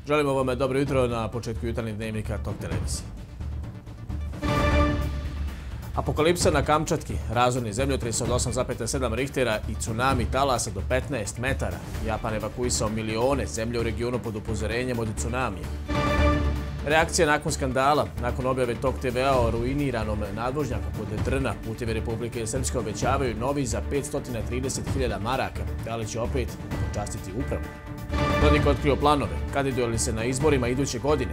Želimo vam dobro jutro na početku jutarnjeg dnevnika TOK televizije. Apokalipsa na Kamčatki, razorni zemljotres od 8,7 Richtera i tsunami talasa do 15 metara. Japan evakuisao milione zemlje u regionu pod upozorenjem od tsunamija. Reakcija nakon skandala, nakon objave TOK TV-a o ruiniranom nadvožnjaku kod Drna, Putevi Republike Srpske obećavaju novi za 530.000 maraka. Da li će opet počastiti upravu? Dodik otkrio planove, kandiduje li se na izborima iduće godine.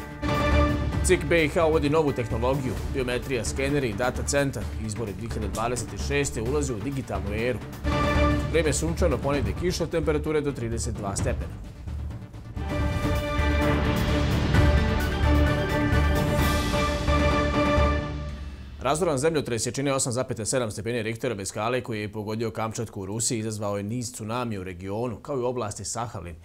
CIK BiH uvodi novu tehnologiju, biometrija, skeneri i data centar. Izbori 2026. ulazi u digitalnu eru. Vreme sunčano, ponedjeljak kiša, temperature do 32 stepena. Razoran zemljotres je činio 8,7 stepeni Richterove skale koji je pogodio Kamčatku u Rusiji i izazvao je niz tsunami u regionu, kao i u oblasti Sahalin.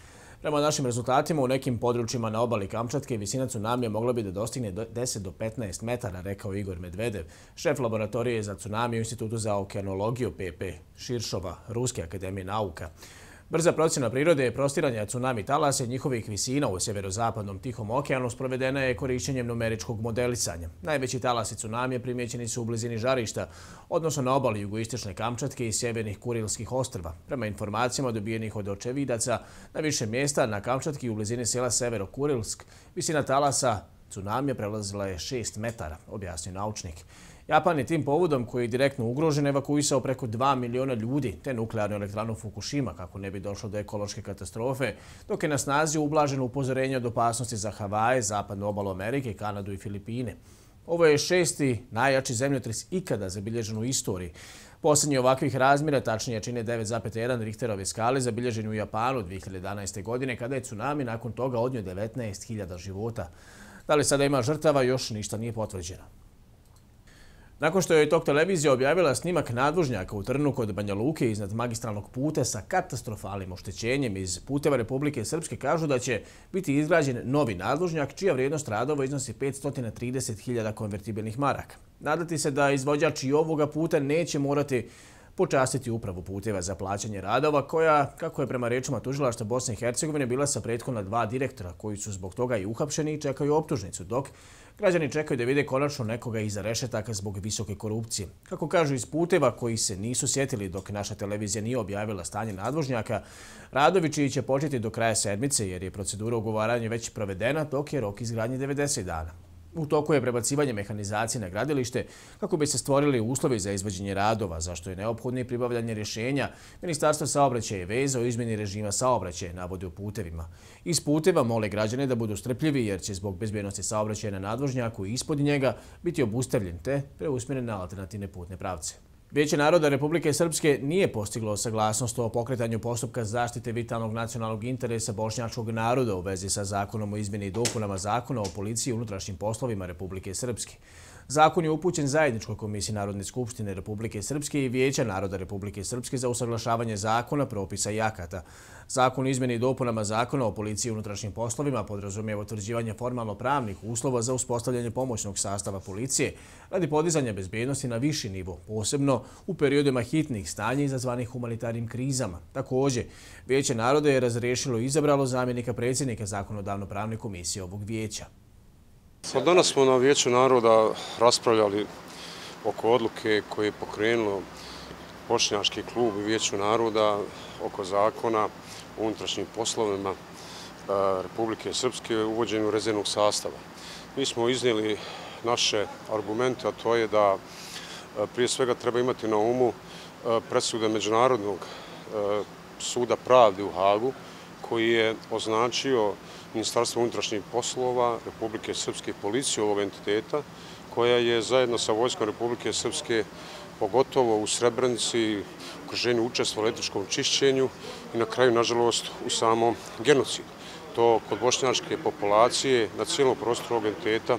Prema našim rezultatima, u nekim područjima na obali Kamčatke visina tsunamija mogla bi da dostigne 10 do 15 metara, rekao Igor Medvedev, šef laboratorije za tsunami u Institutu za okeanologiju PP Širšova, Ruske akademije nauka. Brza procjena prirode je prostiranja tsunami talasa i njihovih visina u sjeverozapadnom Tihom okeanu sprovedena je korišćenjem numeričkog modelisanja. Najveći talasi tsunamije primjećeni su u blizini žarišta, odnosno na obali jugoistočne Kamčatke i sjevernih Kurilskih ostrva. Prema informacijama dobijenih od očevidaca, na više mjesta na Kamčatki i u blizini sela Severo-Kurilsk visina talasa tsunamija prelazila je 6 metara, objasnio naučnik. Japan je tim povodom, koji je direktno ugrožen, evakuisao preko 2 miliona ljudi te nuklearnu elektranu Fukushima kako ne bi došlo do ekološke katastrofe, dok je na snazi ublaženo upozorenje od opasnosti za Havaje, zapadnu obalu Amerike, Kanadu i Filipine. Ovo je 6. najjači zemljotres ikada zabilježen u istoriji. Posljednji ovakvih razmjera, tačnije čine 9,1 Richterove skale, zabilježen u Japanu 2011. godine, kada je tsunami nakon toga odnio 19.000 života. Da li sada ima žrtava, još ništa nije potvrđeno. Nakon što je TOK televizija objavila snimak nadvožnjaka u Trnu kod Banja Luke iznad magistralnog puta sa katastrofalnim oštećenjem, iz Puteva Republike Srpske kažu da će biti izgrađen novi nadvožnjak čija vrijednost radova iznosi 530.000 konvertibilnih maraka. Nadati se da izvođač i ovoga puta neće morati počastiti upravu Puteva za plaćanje radova koja, kako je prema rečima tužilaštva Bosne i Hercegovine, bila sa prethodna 2 direktora koji su zbog toga i uhapšeni i čekaju optužnicu, dok građani čekaju da vide konačno nekoga iza rešetaka zbog visoke korupcije. Kako kažu iz Puteva, koji se nisu sjetili dok naša televizija nije objavila stanje nadvožnjaka, radovi čiji će početi do kraja sedmice jer je procedura ugovaranja već provedena, dok je rok izgradnje 90 dana. U toku je prebacivanje mehanizacije na gradilište kako bi se stvorili uslovi za izvođenje radova, zašto je neophodno i pribavljanje rješenja Ministarstva saobraćaja i veza o izmjeni režima saobraćaja, navode u Putevima. Iz Puteva mole građane da budu strpljivi jer će zbog bezbjednosti saobraćaja na nadvožnjaku i ispod njega biti obustavljen te preusmjeren na alternativne putne pravce. Vijeće naroda Republike Srpske nije postiglo saglasnost o pokretanju postupka zaštite vitalnog nacionalnog interesa bošnjačkog naroda u vezi sa zakonom o izmjeni i dopunama zakona o policiji i unutrašnjim poslovima Republike Srpske. Zakon je upućen Zajedničkoj komisiji Narodne skupštine Republike Srpske i Vijeća naroda Republike Srpske za usaglašavanje zakona, propisa i akata. Zakon o izmjeni i dopunama zakona o policiji i unutrašnjim poslovima podrazumijeva utvrđivanje formalno pravnih uslova za uspostavljanje pomoćnog sastava policije radi podizanja bezbjednosti na viši nivo, posebno u periodima hitnih stanja izazvanih humanitarnim krizama. Također, Vijeće naroda je razriješilo i izabralo zamjenika predsjednika Zakonodavno-pravne komisije ovog vijeća. Danas smo na Vijeću naroda raspravljali oko odluke koje je pokrenulo Bošnjački klub u Vijeću naroda oko zakona o unutrašnjim poslovima Republike Srpske u uvođenju rezervnog sastava. Mi smo iznijeli naše argumente, a to je da prije svega treba imati na umu presude Međunarodnog suda pravde u Hagu koji je označio Ministarstvo unutrašnjih poslova Republike Srpske i policiju ovog entiteta, koja je zajedno sa vojskom Republike Srpske, pogotovo u Srebrenici, u okruženju učestvovala u etničkom čišćenju i na kraju, nažalost, u samom genocidu. To kod bošnjačke populacije na cijelom prostoru ovog entiteta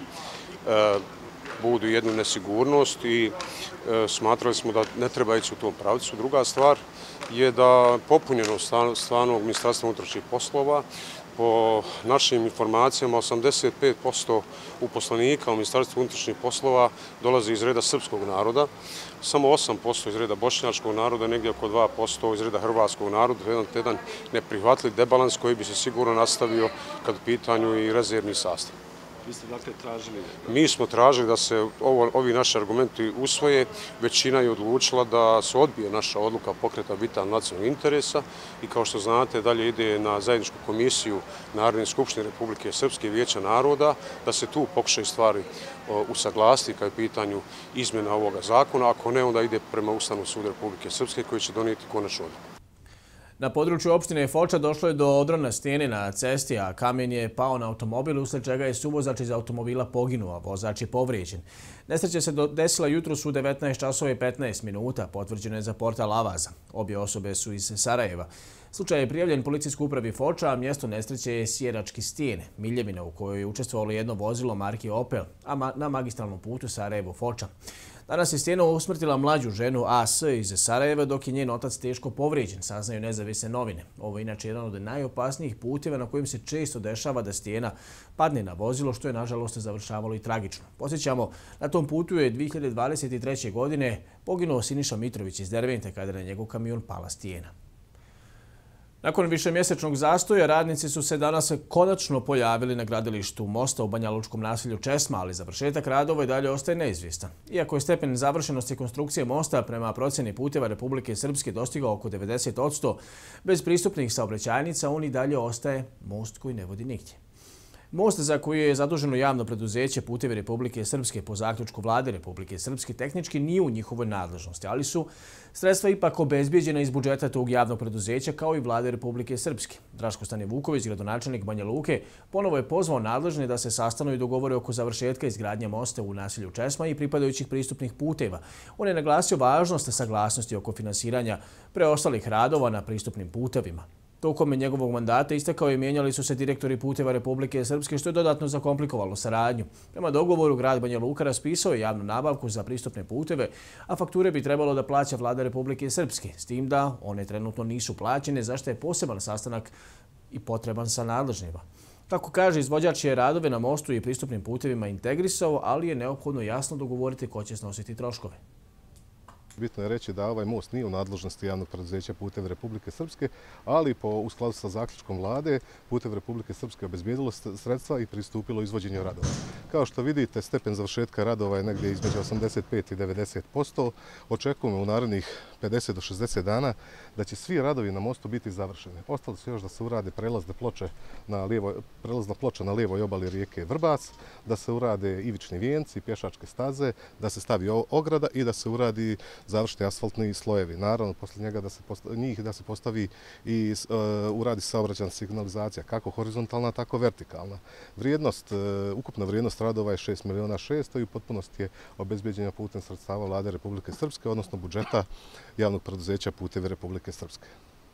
budu jednu nesigurnost i smatrali smo da ne treba ići u tom pravcu. Druga stvar je da popunjenost stvarnog Ministarstva unutrašnjih poslova Po našim informacijama, 85% uposlenika u Ministarstvu unutrašnjih poslova dolazi iz reda srpskog naroda, samo 8% iz reda bošnjačkog naroda, negdje oko 2% iz reda hrvatskog naroda, jedan neprihvatljiv debalans koji bi se sigurno nastavio kad u pitanju i rezervni sastav. Vi ste dakle tražili? Mi smo tražili da se ovi naši argumenti usvoje. Većina je odlučila da se odbije naša odluka pokreta vitalnog nacionalnog interesa i kao što znate dalje ide na zajedničku komisiju Narodne skupštine Republike Srpske i Vijeća naroda da se tu pokušaju stvari usaglasiti kao je pitanju izmjena ovoga zakona. Ako ne, onda ide prema Ustavnom sudu Republike Srpske koji će donijeti konačnu odluku. Na području opštine Foča došlo je do odrona stijene na cesti, a kamen je pao na automobil, usled čega je suvozač iz automobila poginuo, a vozač je povrijeđen. Nesreća se desila jutros u 19:15, potvrđeno je za portal Avaza. Obje osobe su iz Sarajeva. Slučaj je prijavljen policijskoj upravi Foča, a mjesto nesreće je Sjerački stijene, miljevina u kojoj je učestvovalo jedno vozilo marke Opel, a na magistralnom putu Sarajevo-Foča. Danas je stijena usmrtila mlađu ženu AS iz Sarajeva, dok je njen otac teško povrijeđen, saznaju nezavisne novine. Ovo je inače jedan od najopasnijih puteva na kojim se često dešava da stijena padne na vozilo, što je nažalost završavalo i tragično. Podsjećamo, na tom putu je 2023. godine poginuo Siniša Mitrović iz Dervente kada je na njegov kamion pala stijena. Nakon višemjesečnog zastoja, radnici su se danas konačno pojavili na gradilištu mosta u banjalučkom naselju Česma, ali završetak radova i dalje ostaje neizvjestan. Iako je stepen završenosti konstrukcije mosta prema procjeni puteva Republike Srpske dostigao oko 90%, bez pristupnih saobraćajnica on i dalje ostaje most koji ne vodi nigdje. Most za koji je zaduženo javno preduzeće Putevi Republike Srpske po zaključku Vlade Republike Srpske tehnički nije u njihovoj nadležnosti, ali su sredstva ipak obezbijeđena iz budžeta tog javnog preduzeća kao i Vlade Republike Srpske. Draško Stanje-Vuković, gradonačelnik Banja Luke, ponovo je pozvao nadležne da se sastanu i dogovore oko završetka izgradnje mosta u naselju Česma i pripadajućih pristupnih puteva. On je naglasio važnost saglasnosti oko finansiranja preostalih radova na pristupnim putevima. Tokom njegovog mandata istakao je mijenjali su se direktori Puteva Republike Srpske, što je dodatno zakomplikovalo saradnju. Prema dogovoru, grad Banja Luka raspisao je javnu nabavku za pristupne puteve, a fakture bi trebalo da plaća Vlada Republike Srpske, s tim da one trenutno nisu plaćene, zašto je poseban sastanak i potreban sa nadležnjima. Kako kaže, izvođač je radove na mostu i pristupnim putevima integrisao, ali je neophodno jasno dogovoriti ko će snositi troškove. Bitno je reći da ovaj most nije u nadležnosti javnog preduzeća Putevi Republike Srpske, ali u skladu sa zaključkom Vlade Putevi Republike Srpske obezbijedilo sredstva i pristupilo izvođenju radova. Kao što vidite, stepen završetka radova je negdje između 85 i 90%. Očekujemo u narednih 50 do 60 dana da će svi radovi na mostu biti završeni. Ostalo su još da se urade prelazna ploča na lijevoj obali rijeke Vrbac, da se urade ivični vijenci, pješačke staze, da se stavi ograda i da se uradi završni asfaltni slojevi. Naravno, poslije njega da se postavi i uradi saobraćajna signalizacija, kako horizontalna, tako vertikalna. Ukupna vrijednost radova je 6.600.000 i u potpunosti je obezbeđena putem sredstava Vlade Republike Srpske, odnosno budžeta javnog preduzeća Putevi Republike Srpske.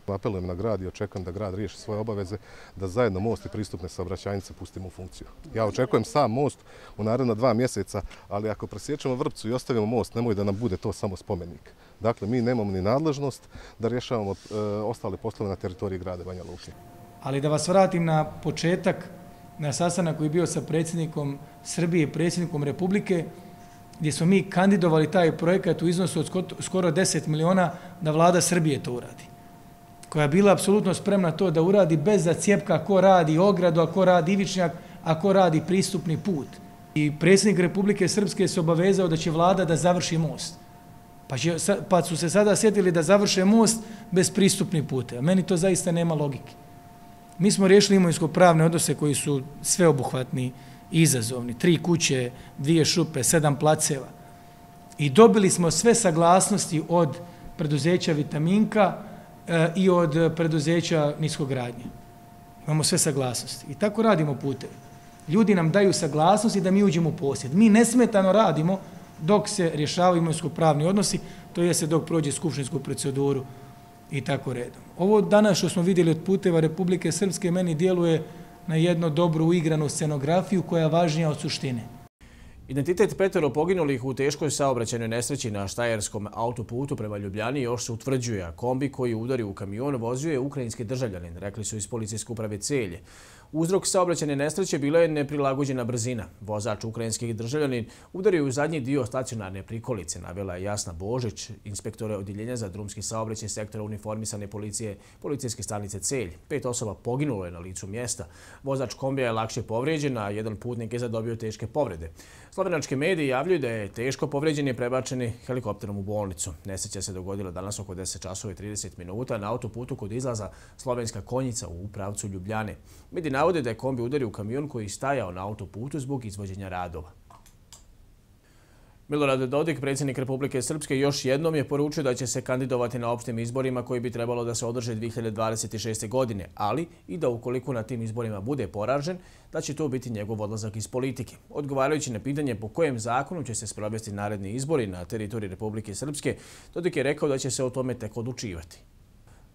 Apelujem na grad i očekujem da grad riješi svoje obaveze, da zajedno most i pristupne saobraćajnice pustimo u funkciju. Ja očekujem sam most u naredna 2 mjeseca, ali ako presjećemo vrpcu i ostavimo most, nemoj da nam bude to samo spomenik. Dakle, mi nemamo ni nadležnost da rješavamo ostale poslove na teritoriji grada Banja Luke. Ali da vas vratim na početak, na sastanak koji je bio sa predsjednikom Srbije, predsjednikom Republike, gdje smo mi kandidovali taj projekat u iznosu od skoro 10 miliona da vlada Srbije to uradi, koja je bila apsolutno spremna to da uradi bez da cijepka ko radi ogradu, a ko radi ivičnjak, a ko radi pristupni put. I predsjednik Republike Srpske se obavezao da će vlada da završi most. Pa su se sada sjetili da završe most bez pristupnih puteva. Meni to zaista nema logike. Mi smo riješili imovinsko-pravne odnose koji su sveobuhvatni i izazovni. 3 kuće, 2 šupe, 7 placeva. I dobili smo sve saglasnosti od preduzeća Vitaminka i od preduzeća Niskogradnje. Imamo sve saglasnosti. I tako radimo puteve. Ljudi nam daju saglasnosti da mi uđemo u posjed. Mi nesmetano radimo dok se rješavaju imovinsko-pravni odnosi, to jeste dok prođe skupštinsku proceduru i tako redom. Ovo danas što smo vidjeli od Puteva Republike Srpske meni djeluje na jednu dobru uigranu scenografiju koja je važnija od suštine. Identitet petero poginulih u teškoj saobraćajnoj nesreći na Štajerskom autoputu prema Ljubljani još se utvrđuje, a kombi koji udari u kamion vozio je ukrajinski državljanin, rekli su iz policijske uprave Celje. Uzrok saobraćajne nesreće bila je neprilagođena brzina. Vozač ukrajinski državljanin udario u zadnji dio stacionarne prikolice, navela je Jasna Božić, inspektore odjeljenja za drumski saobraćaj sektora uniformisane policije policijske stanice Celj. 5 osoba poginulo je na licu mjesta. Vozač kombija je lakše povrijeđen, a jedan putnik je zadobio teške povrede. Slovenački mediji javljaju da je teško povrijeđen i prebačeni helikopterom u bolnicu. Nesreća se dogodila danas oko 10 časova i 30 minuta na autoputu kod izlaza Slovenska Konjica u pravcu Ljubljane. Mediji navode da je kombi udario u kamion koji je stajao na autoputu zbog izvođenja radova. Milorad Dodik, predsjednik Republike Srpske, još jednom je poručio da će se kandidovati na opštim izborima koji bi trebalo da se održe 2026. godine, ali i da ukoliko na tim izborima bude poražen, da će to biti njegov odlazak iz politike. Odgovarajući na pitanje po kojem zakonu će se sprovesti naredni izbori na teritoriji Republike Srpske, Dodik je rekao da će se o tome tek odlučivati.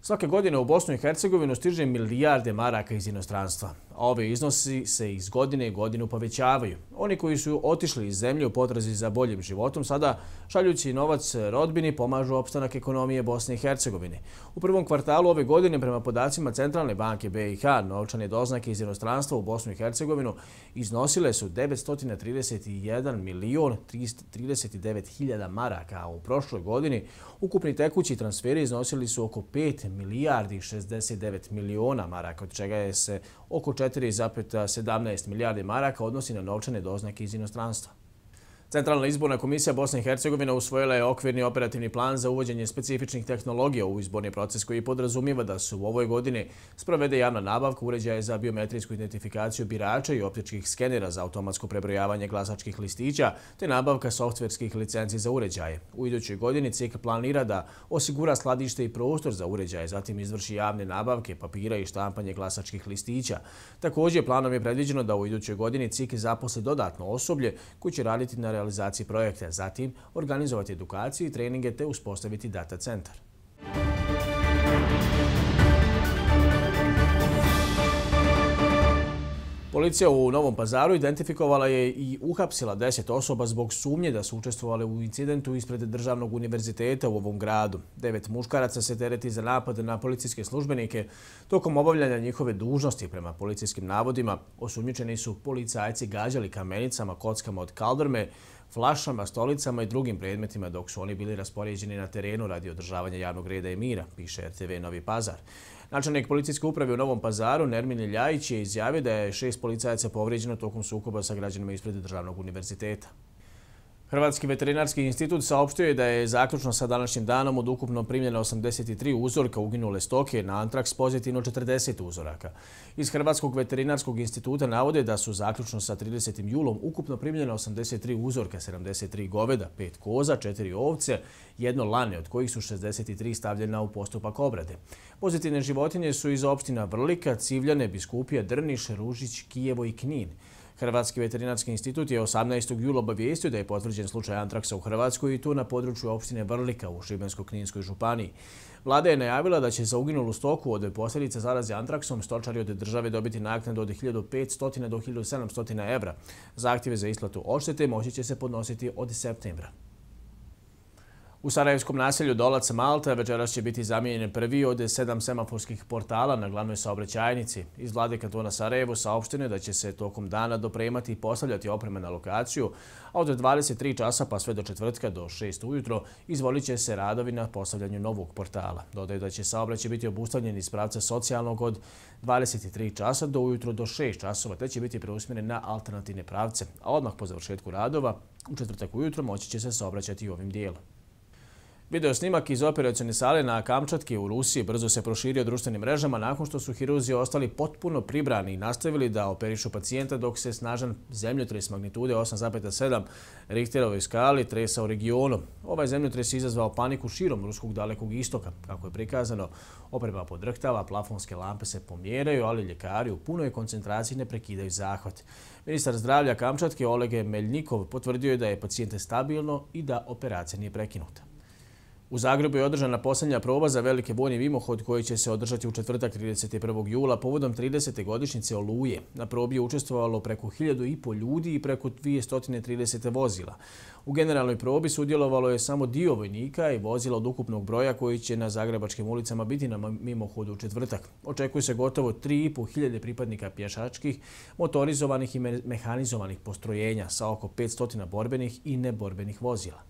Svake godine u Bosnu i Hercegovinu stiže milijarde maraka iz inostranstva, a ove iznosi se iz godine u godinu povećavaju. Oni koji su otišli iz zemlje u potrazi za boljim životom sada, šaljući novac rodbini, pomažu opstanak ekonomije Bosne i Hercegovine. U prvom kvartalu ove godine, prema podacima Centralne banke BiH, novčane doznake iz inostranstva u Bosnu i Hercegovinu iznosile su 931.339.000 maraka, a u prošloj godini ukupni tekući transferi iznosili su oko 5 milijardi 69 miliona maraka, od čega je se oko 4,17 milijardi maraka odnosi na novčane doznake iz inostranstva. Centralna izborna komisija Bosne i Hercegovine usvojila je okvirni operativni plan za uvođenje specifičnih tehnologija u izborni proces koji podrazumijeva da su u ovoj godini sprovede javna nabavka uređaja za biometrijsku identifikaciju birača i optičkih skenera za automatsko prebrojavanje glasačkih listića te nabavka softverskih licenci za uređaje. U idućoj godini CIK planira da osigura skladište i prostor za uređaje, zatim izvrši javne nabavke papira i štampanje glasačkih listića. Također, planom je predviđeno da u idućoj godini CIK zaposli dodatno osoblje koji će raditi na realizaciji projekta, zatim organizovati edukaciju i treninge te uspostaviti data centar. Policija u Novom Pazaru identifikovala je i uhapsila 10 osoba zbog sumnje da su učestvovali u incidentu ispred Državnog univerziteta u ovom gradu. 9 muškaraca se tereti za napad na policijske službenike tokom obavljanja njihove dužnosti. Prema policijskim navodima, osumnjičeni su policajci gađali kamenicama, kockama od kaldrme, flašama, stolicama i drugim predmetima dok su oni bili raspoređeni na terenu radi održavanja javnog reda i mira, piše RTV Novi Pazar. Načelnik policijske uprave u Novom Pazaru, Nermin Ljajić, je izjavio da je 6 policajaca povrijeđeno tokom sukoba sa građanima ispred Državnog univerziteta. Hrvatski veterinarski institut saopštio je da je zaključno sa današnjim danom od ukupno primljeno 83 uzorka uginule stoke, na antraks pozitivno 40 uzoraka. Iz Hrvatskog veterinarskog instituta navode da su zaključno sa 30. julom ukupno primljeno 83 uzorka, 73 goveda, 5 koza, 4 ovce, 1 lane, od kojih su 63 stavljena u postupak obrade. Pozitivne životinje su iz opština Vrlika, Civljane, Biskupija, Drniš, Ružić, Kijevo i Knin. Hrvatski veterinarski institut je 18. jula obavijestio da je potvrđen slučaj antraksa u Hrvatskoj i to na području opštine Vrlika u Šibensko-Kninskoj županiji. Vlada je najavila da će za uginulu stoku od posljedica zaraze antraksom stočari od države dobiti naknadu od 1.500 do 1.700 evra. Zahtjeve za isplatu odštete moći će se podnositi od septembra. U sarajevskom naselju Dolac Malta večeras će biti zamijenjen prvi od 7 semaforskih portala na glavnoj saobraćajnici. Iz vlade kantona Sarajevo saopšteno je da će se tokom dana dopremati i postavljati oprema na lokaciju, a od 23 časa pa sve do četvrtka do 6 ujutro izvolit će se radovi na postavljanju novog portala. Dodaju da će saobraćaj biti obustavljen iz pravca socijalnog od 23 časa do ujutro do 6 časova, te će biti preusmjeren na alternativne pravce, a odmah po završetku radova u četvrtak ujutro moći će se saobraćati i ovim dijelom. Video snimak iz operacione sale na Kamčatki u Rusiji brzo se proširio društvenim mrežama nakon što su hirurzi ostali potpuno pribrani i nastavili da operišu pacijenta dok se snažan zemljotres magnitude 8,7 Richterovoj skali tresao regionom. Ovaj zemljotres je izazvao paniku širom ruskog dalekog istoka. Kako je prikazano, oprema podrhtava, plafonske lampe se pomjeraju, ali ljekari u punoj koncentraciji ne prekidaju zahvat. Ministar zdravlja Kamčatke Oleg Meljnikov potvrdio je da je pacijente stabilno i da operacija nije prekinuta. U Zagrebu je održana posljednja proba za veliki vojni mimohod koji će se održati u četvrtak 31. jula povodom 30. godišnjice Oluje. Na probi je učestvovalo preko 1500 ljudi i preko 230 vozila. U generalnoj probi sudjelovalo je samo dio vojnika i vozila od ukupnog broja koji će na zagrebačkim ulicama biti na mimohodu u četvrtak. Očekuje se gotovo 3500 pripadnika pješačkih, motorizovanih i mehanizovanih postrojenja sa oko 500 borbenih i neborbenih vozila.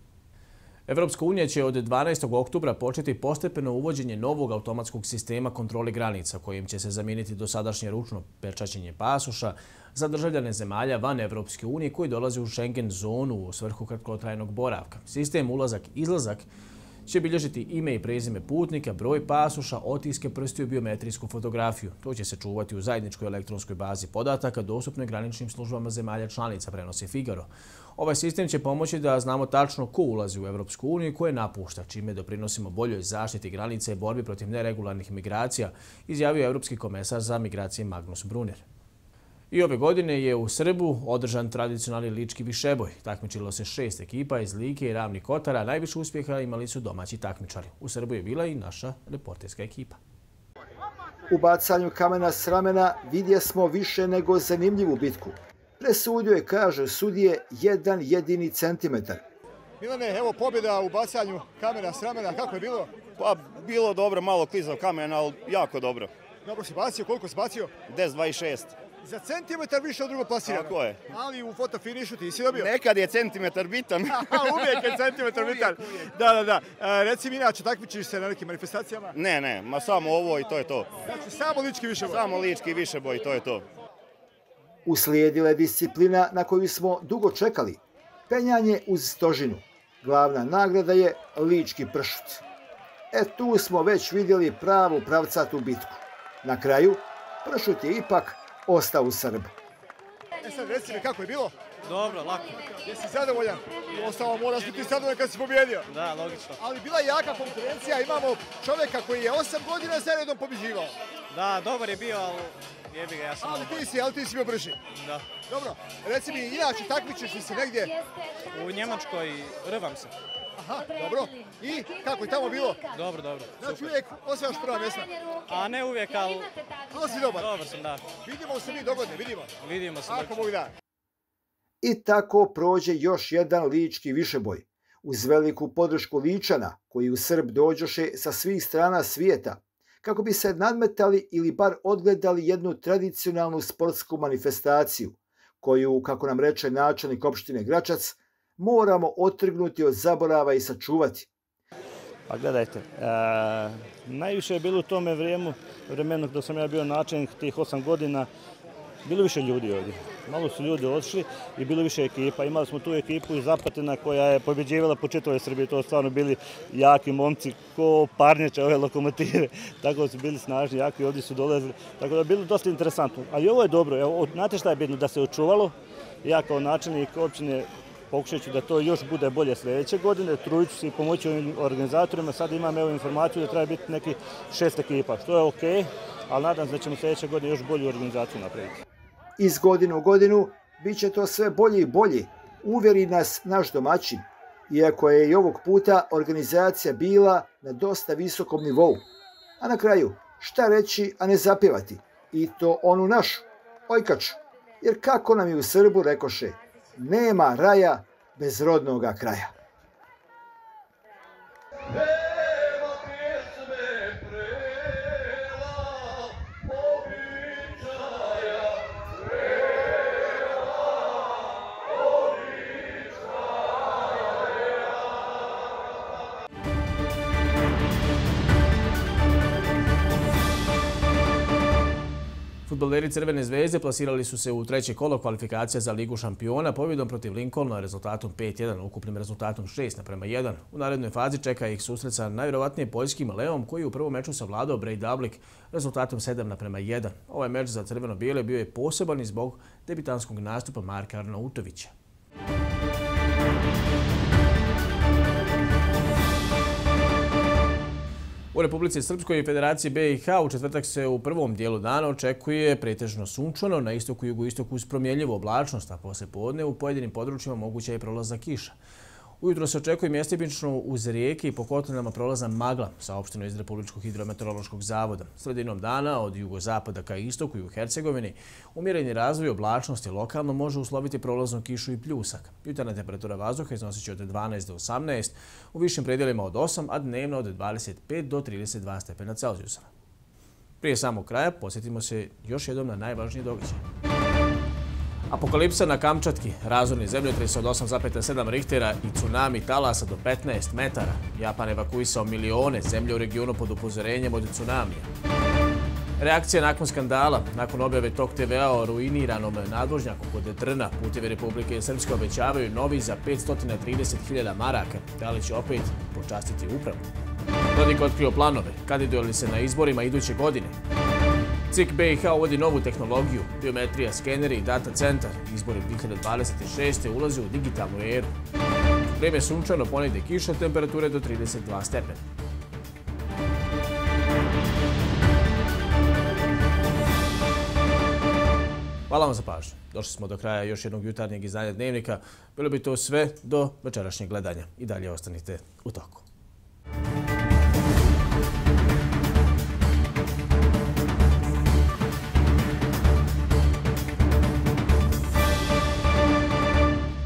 Evropska unija će od 12. oktobra početi postepeno uvođenje novog automatskog sistema kontrole granica kojim će se zamijeniti dosadašnje ručno pečaćenje pasoša za državljane zemalja van Evropske unije koji dolaze u Schengen zonu u svrhu kratkotrajnog boravka. Sistem ulazak-izlazak će bilježiti ime i prezime putnika, broj pasoša, otiske prstiju i biometrijsku fotografiju. To će se čuvati u zajedničkoj elektronskoj bazi podataka dostupnoj graničnim službama zemalja članica, prenosi Figaro. Ovaj sistem će pomoći da znamo tačno ko ulazi u Evropsku uniju i ko je napušta, čime doprinosimo boljoj zaštiti granice i borbi protiv neregularnih migracija, izjavio Evropski komesar za migracije Magnus Brunner. I ove godine je u Srbu održan tradicionalni lički višeboj. Takmičilo se 6 ekipa iz Like i Ravnih Kotara. Najviše uspjeha imali su domaći takmičari. U Srbu je bila i naša reporterska ekipa. U bacanju kamena s ramena vidje smo više nego zanimljivu bitku. Presudio je, kaže sudije, 1 jedini centimetar. Milane, evo pobjeda u bacanju kamena s ramena. Kako je bilo? Pa bilo dobro, malo klizav kamen, ali jako dobro. Dobro si bacio, koliko si bacio? 10-26. Za centimetar više od drugog plasirano. Tako je. Ali u fotofinišu ti si dobio? Nekad je centimetar bitan. Uvijek je centimetar bitan. Da. Reci mi inače, takmičiš se na nekim manifestacijama? Ne, ma samo ovo i to je to. Znači, samo lički višeboj? Samo lički višeboj i to je to. Uslijedila je disciplina na koju smo dugo čekali. Penjanje uz stožinu. Glavna nagrada je lički pršut. Tu smo već vidjeli pravu pravcatu bitku. Na kraju, pršut je ipak ostao u Srbu. Sad reci mi kako je bilo? Dobro, lako. Jesi zadovoljan? Ostalo moraš biti zadovoljan kad si pobjedio. Da, logično. Ali bila je jaka konkurencija, imamo čovjeka koji je 8 godina zaredom pobjeđivao. Da, dobar je bio, ali jebi ga, ja sam... Ali ti si bio brži. Da. Dobro, reci mi, inače takmičiš li se negdje? U Njemačkoj rvam se. Aha, dobro. I kako je tamo bilo? Dobro. Znači uvijek osvajaš prva mjesta? A ne uvijek, ali... Ali si dobar? Dobar sam, da. Vidimo se mi dogodne, vidimo. Vidimo se. Ako Bog da. I tako prođe još jedan lički višeboj. Uz veliku podršku Ličana, koji u Srb dođoše sa svih strana svijeta, kako bi se nadmetali ili bar odgledali jednu tradicionalnu sportsku manifestaciju, koju, kako nam reče načelnik opštine Gračac, moramo otrgnuti od zaborava i sačuvati. Pa gledajte, najviše je bilo u tome vremenu dok sam ja bio načelnik tih 8 godina, bilo više ljudi ovdje. Malo su ljudi odšli i bilo više ekipa. Imali smo tu ekipu iz Zapatina koja je pobjeđivala po čitavoj Srbiji. To su stvarno bili jaki momci, ko parnjače ove lokomotive. Tako da su bili snažni, jaki, ovdje su dolazili. Tako da je bilo dosta interesantno. Ali ovo je dobro. Evo, znate šta je bitno? Da se očuvalo. Ja kao načelnik općine pokušat ću da to još bude bolje sljedeće godine. Trudit ću se i pomoći ovim organizatorima. Sad imam evo informaciju da treba biti neki 6 ekipa, što je okej, ali nadam se da ćemo sljedeće godine još bolju organizaciju napraviti. Iz godine u godinu bit će to sve bolje i bolje, uvjeri nas naš domaćin, iako je i ovog puta organizacija bila na dosta visokom nivou. A na kraju, šta reći, a ne zapjevati? I to onu našu, ojkač. Jer kako nam je u Srbu rekoše, nema raja bez rodnoga kraja. Fudbaleri Crvene zvezde plasirali su se u treće kolo kvalifikacija za Ligu šampiona pobjedom protiv Lincolna rezultatom 5-1, ukupnim rezultatom 6-1. U narednoj fazi čeka ih susret sa najvjerovatnije poljskim Leom koji u prvom meču savladao Breidablik rezultatom 7-1. Ovaj meč za crveno-bijele bio je poseban i zbog debitanskog nastupa Marka Arnautovića. U Republici Srpskoj i Federaciji BiH u četvrtak se u prvom dijelu dana očekuje pretežno sunčano, na istoku i jugoistoku uz promjenljivu oblačnost, a poslije podne u pojedinim područjima moguća je prolazak kiša. Ujutro se očekuje mjestimično uz rijeke i po kotlinama prolazna magla, saopšteno iz Republičkog hidrometeorološkog zavoda. Sredinom dana od jugozapada ka istoku i u Hercegovini umjereni razvoj oblačnosti lokalno može usloviti prolaznu kišu i pljusak. Jutarnja temperatura vazduha iznosit će od 12 do 18, u višim predjelima od 8, a dnevno od 25 do 32 stepena Celzijusa. Prije samog kraja posjetimo se još jednom na najvažnije događaje. Apokalipsa na Kamčatki, razorni zemljotres od 8,7 Richtera i tsunami talasa do 15 metara. Japan evakuisao milione zemlje u regionu pod upozorenjem od tsunamija. Reakcija nakon skandala, nakon objave TOK TV-a o ruiniranom nadvožnjaku kod Trna, Putevi Republike Srpske obećavaju novi za 530.000 maraka. Da li će opet počastiti upravu? Dodik otkrio planove, kandiduje li se na izborima iduće godine? CIK BiH uvodi novu tehnologiju, biometrija, skeneri i data centar. Izbori 2026. ulazi u digitalnu eru. Vrijeme sunčano, ponegdje kiša, temperature do 32 stepena. Hvala vam za pažnju. Došli smo do kraja još jednog jutarnjeg izdanja Dnevnika. Bilo bi to sve do večerašnjeg gledanja. I dalje ostanite u toku.